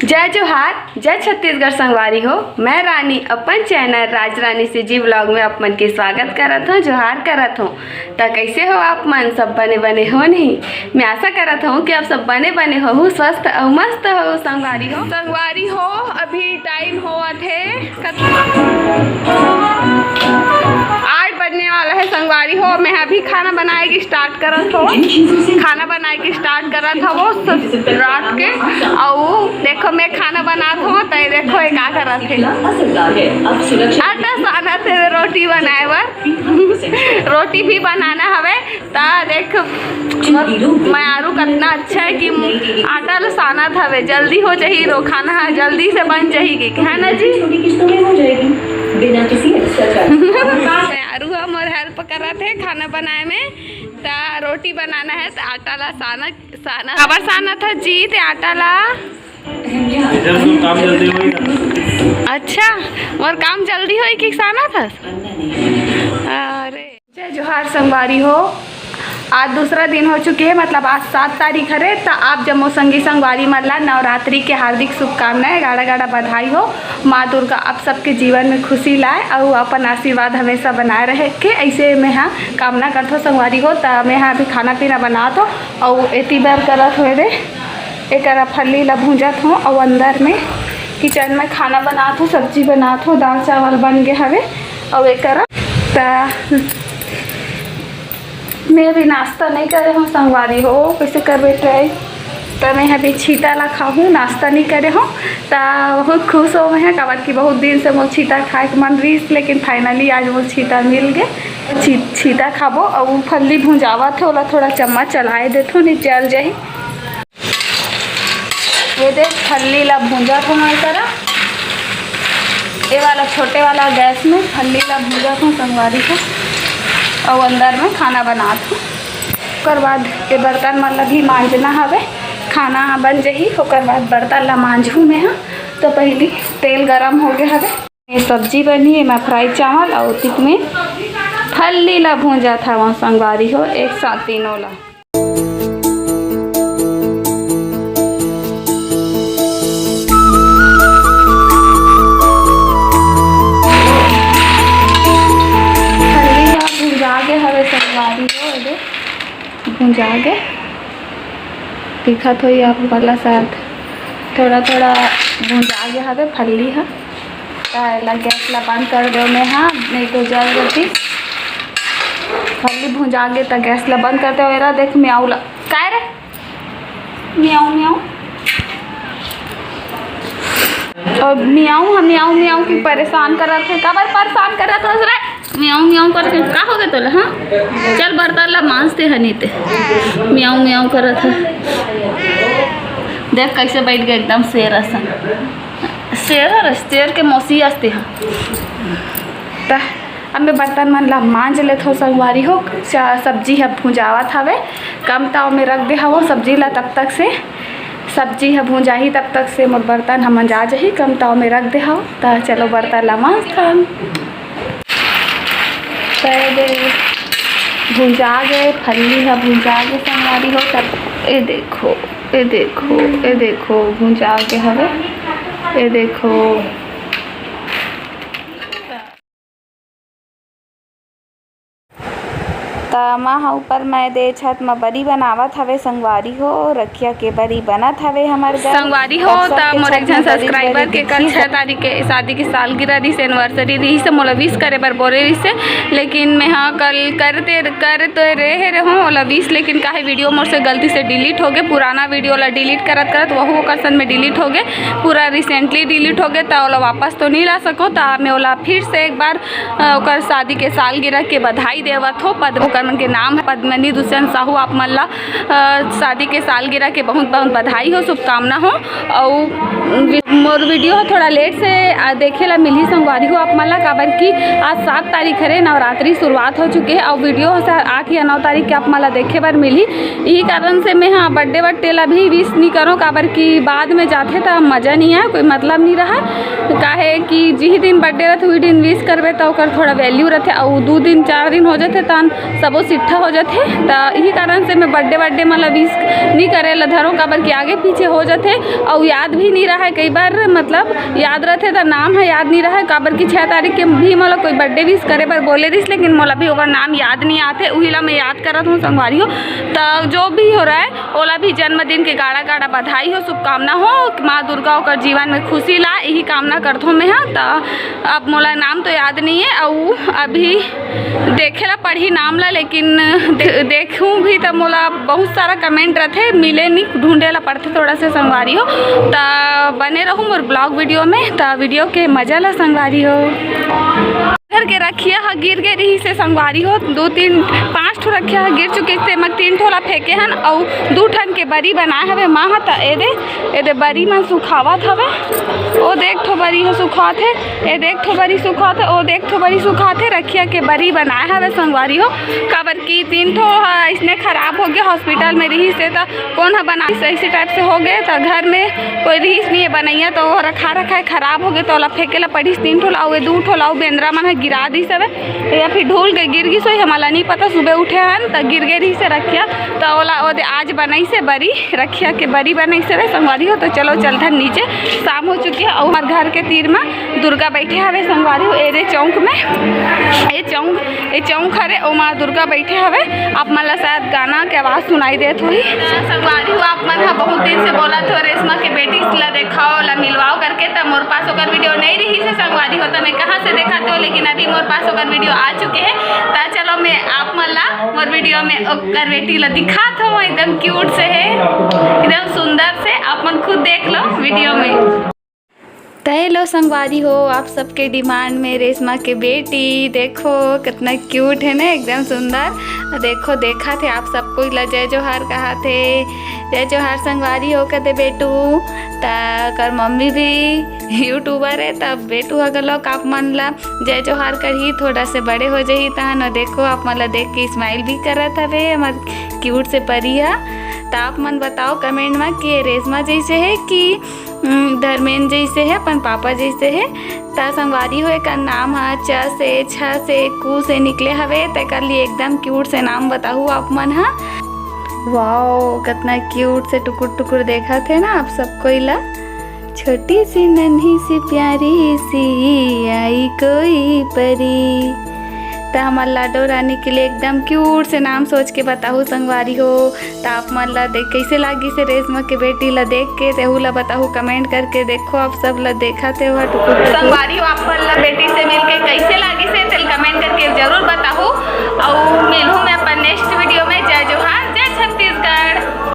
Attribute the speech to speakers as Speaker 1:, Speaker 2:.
Speaker 1: जय जोहार, जय छत्तीसगढ़ संगवारी हो। मैं रानी अपन चैनल राज रानी से जी व्लॉग में आप मन के स्वागत करत हूँ, जोहार करत हूँ। तो कैसे हो आप मन? सब बने बने हो नहीं? मैं आशा करत हूँ कि आप सब बने बने हो, स्वस्थ और मस्त हो। संगवारी हो अभी टाइम होत है 8 बजने वाला है। संगवारी हो मैं अभी खाना बनाए की स्टार्ट करत हो, वो रात के। और देखो मैं खाना बनात हूँ तो देखो ये क्या करत है। आटा सानत है रोटी बनाए बर रोटी भी बनाना हवे। ता देख मैं आरू कितना अच्छा है कि आटा ला सानत हवे, जल्दी हो जाही रो खाना है, जल्दी से बन जाएगी, है ना जी? बिना किसी आरू हमार हेल्प करत है खाना बनाए में। ता रोटी बनाना है तो आटा ला साना खबर साना था जी। ते आटा ला
Speaker 2: काम जल्दी होई ना।
Speaker 1: अच्छा और काम जल्दी होई कि साना था। अरे जय जोहार संगवारी हो। आज दूसरा दिन हो चुके हैं, मतलब आज 7 तारीख है। तो आप जम्मो संगी संगवारी मल्ला नवरात्रि के हार्दिक शुभकामनाएं, गाड़ा गाड़ा बधाई हो। माँ दुर्गा आप सबके जीवन में खुशी लाए और अपन आशीर्वाद हमेशा बनाए रहे के ऐसे मैं हाँ कामना करते हो संगवारी हो। तो मैं हाँ अभी खाना पीना बनात हो और एती बार करत हो रे एक फली ला भूंजत हूँ और अंदर में किचन में खाना बनात हूँ, सब्जी बनात हूँ, दाल चावल बन गए हवे। और एक मैं भी नाश्ता नहीं करे हूँ संगवारी हो, कैसे करबे ट्राई। तो मैं अभी छीटा ला खाऊँ, नाश्ता नहीं करे हूँ। तो बहुत खुश हो मैं कबर की बहुत दिन से मुझे छीटा खाए के मन रही, लेकिन फाइनली आज मुझे छीटा मिल गए। छीटा खाबो और फली भूंजावा थे ओला थोड़ा चम्मच चलाए देते नहीं जल जाए। ये देख फली ला भूंजा था मैं तरह ये वाला छोटे वाला गैस में फली ला भूंजा था संगवारी को और अंदर में खाना बना था। ओकर बाद ये बर्तन मतलब भी मांजना हवे, खाना बन जाही। ओकर बाद बर्तन ला मांझू में हाँ। तो पहले तेल गरम हो गया हवे, ये सब्जी बनी है मैं फ्राई चावल और तिक में फली ला भूंजा था वहाँ संगवारी हो एक साथ तीनों ला। भूंजा के दिखत हो आप वाला साथ थोड़ा थोड़ा भूंजा गया हवे फली है। तो गैस ला बंद कर दो मैं हाँ, नहीं तो जल जाती। फली भूंजा गए तो गैस ला बंद कर दो। मेरा देख म्याऊ ला काय रे म्याऊ म्याऊ और म्याऊ हम म्याऊ म्याऊ की परेशान कर रहे थे, कबर परेशान कर रहा था म्याऊ म्याऊ करके का हो गया तोला। हाँ चल बर्तन ला मांझते हनी ते म्याऊ म्याऊ करत है। देख कैसे बैठ गए एकदम शेर असन, शेर के मौसी आस्ते हैं। तो अब मैं बर्तन मन ला मांझ लेते हो संगवारी हो। सब्जी है भूंजावा थावे कम ताव में रख दे हो सब्जी ला, तब तक से सब्जी है भूंजा ही तब तक से मोर बर्तन हम मंजा जाही कम ताव में रख दे हो। तो चलो बर्तन ला मांझ भूंजा गए फली है भूंजा गए संगवारी हो। तब ये देखो ये देखो ये देखो भूंजा के हवे ये देखो। तमा ऊपर मैं दे छत में बरी बनावत हवे संगवारी हो। रखिया के बरी बनत हवे हमार संगवारी हो। तब मोर एक जन सब्सक्राइबर के कल 6 तारीख के शादी की सालगिरह रही से एनिवर्सरी रही से मोला विश करे बर बोले रही से, लेकिन मैं हाँ कल करते रहे हूँ ओला विश, लेकिन काहे वीडियो मोर से गलती से डिलीट हो गए। पुराना वीडियो ला डिलीट करत करत वह ओकसन में डिलीट हो गए, पूरा रिसेंटली डिलीट हो गए। तो ओला वापस तो नहीं ला सको। तो मैं ओला फिर से एक बार ओकर शादी के सालगिरह के बधाई देवत हो। मन के नाम है पद्मनी दुष्यंत साहू। आप मन ला शादी के सालगिरह के बहुत बहुत बधाई हो, शुभकामना हो। और मोर वीडियो थोड़ा लेट से देखे ला मिली संगवारी हो आप मन ला, काबर कि आज 7 तारीख है, नवरात्रि शुरुआत हो चुके हैं और वीडियो 8 या 9 तारीख के आप मन ला देखे बर मिली। यही कारण से मैं हाँ बर्थडे ला भी विश नहीं करूँ, काबर कि बाद में जाते तो मज़ा नहीं है, कोई मतलब नहीं रहा। काहे कि जिही दिन बर्थडे रहते वही दिन विश करबे तो थोड़ा वैल्यू रहते। और 2 दिन 4 दिन हो जाते तन सब वो सिट्ठा हो जाते। तो यही कारण से मैं बर्थडे मतलब विश नहीं करे ला धरो, काबर कि आगे पीछे हो जाते और याद भी नहीं रहा है। कई बार मतलब याद रहते तो नाम है याद नहीं रहा है, काबर कि 6 तारीख के भी मोला कोई बर्थडे विश करे पर बोले रही, लेकिन मोला भी ओकर नाम याद नहीं आते, वही ला मैं याद करत हूँ संगवारी हो। तो जो भी हो रहा है ओला भी जन्मदिन के गाड़ा गाड़ा बधाई हो, शुभकामना हो, माँ दुर्गा ओकर जीवन में खुशी ला, यही कामना करत हूँ मैं। हाँ तो अब मोला नाम तो याद नहीं है और अभी देखे ला पढ़ी नाम ला, लेकिन देखूँ भी तो मोला बहुत सारा कमेंट रहते मिले नहीं, ढूंढे ला पड़ते थोड़ा से संगवारी हो। तो बने रहूँ मोर ब्लॉग वीडियो में, तो वीडियो के मजा ला संगवारी हो। घर के रखिया हा गिर गए रही से संगवारी हो, 2 3 5 ठो रखिया हा गिर चुके से मग 3 ठोला फेंके हन और 2 ठन के बरी बनाए हवे माँ हा। तो एदे बरी मन सुखावत हवे, ओ देख ठो बरी ह सुखात है, ए देख ठो बरी सुखात है, ओ देख ठो बरी सुखात है, रखिया के बरी बनाए हवे संगवारी हो। काबर की 3 ठो इसने खराब हो गया, हॉस्पिटल में रही से तो कौन हा बना इसी टाइप से हो गए, तो घर में कोई रहीस नहीं है बनैया, तो रखा है खराब हो गए, तो ओला फेंके ला पड़ी 3 ठोला और 2 ठोला बेंद्रा मन गिरा दी सब, या फिर ढूल के गिर गई सोई हमारा नहीं पता, सुबह उठे हन तो गिर गई रही से रखिया। तो ओला आज बनाई से बरी, रखिया के बरी बनाई से संगवारी हो। तो चलो चलते नीचे, शाम हो चुकी है और हमारे घर के तीर में दुर्गा बैठे हवे संगवारी हो। एरे चौक में ये चौक हरे और माँ दुर्गा बैठे हवे। आप मन ला शायद गाना के आवाज़ सुनाई देत होही संगवारी हो। आप मन हा बहुत दिन से बोला था रेशमा के बेटी ला देखाओ ला मिलवाओ करके, तो मोर पास ओकर वीडियो नहीं रही से संगवारी हो, तो मैं कहाँ से दिखाते हो, लेकिन अभी मोर पास ओकर वीडियो आ चुके हैं। तो चलो मैं आप मन ला मोर वीडियो में ओकर बेटी ला दिखात हो, एकदम क्यूट से है, एकदम सुंदर से, आप मन खुद देख लो वीडियो में। तय लो संगवारी हो, आप सबके डिमांड में रेशमा के बेटी देखो कितना क्यूट है ना, एकदम सुंदर। देखो देखा थे आप सबको ला जय जोहार कहा थे, जय जोहार संगवारी हो कहते बेटू। कर मम्मी भी यूट्यूबर है, तब बेटू अगर लोग आप मन ला जय जोहार कर ही थोड़ा से बड़े हो जाही तहन। देखो आप मन ला देख के स्माइल भी करत हवे हमार क्यूट से परिया। तो आप मन बताओ कमेंट में कि रेशमा जैसे है कि धर्मेंद्र जैसे है, अपन पापा जैसे है। ता संगवारी हो का नाम है च से छ से कु से निकले हवे, तेकर लिए एकदम क्यूट से नाम बताहू आप मन। हाँ वाओ कितना क्यूट से टुकुर टुकुर देखा थे ना आप सबको इला। छोटी सी नन्ही सी प्यारी सी आई कोई परी। तो हमार लाडो रानी के लिए एकदम क्यूट से नाम सोच के बताहू संगवारी हो। तो आप मन ला देख कैसे लागी से रेशमा के बेटी ला देख के तेहू ला बताहू कमेंट करके। देखो आप सब ला देखा थे वह टुकुर संगवारी हो, आप मन ला बेटी से मिलके कैसे लागी से तेल कमेंट करके जरूर बताहू। और मिलूँ मैं अपन नेक्स्ट वीडियो में। जय जोहार, जय छत्तीसगढ़।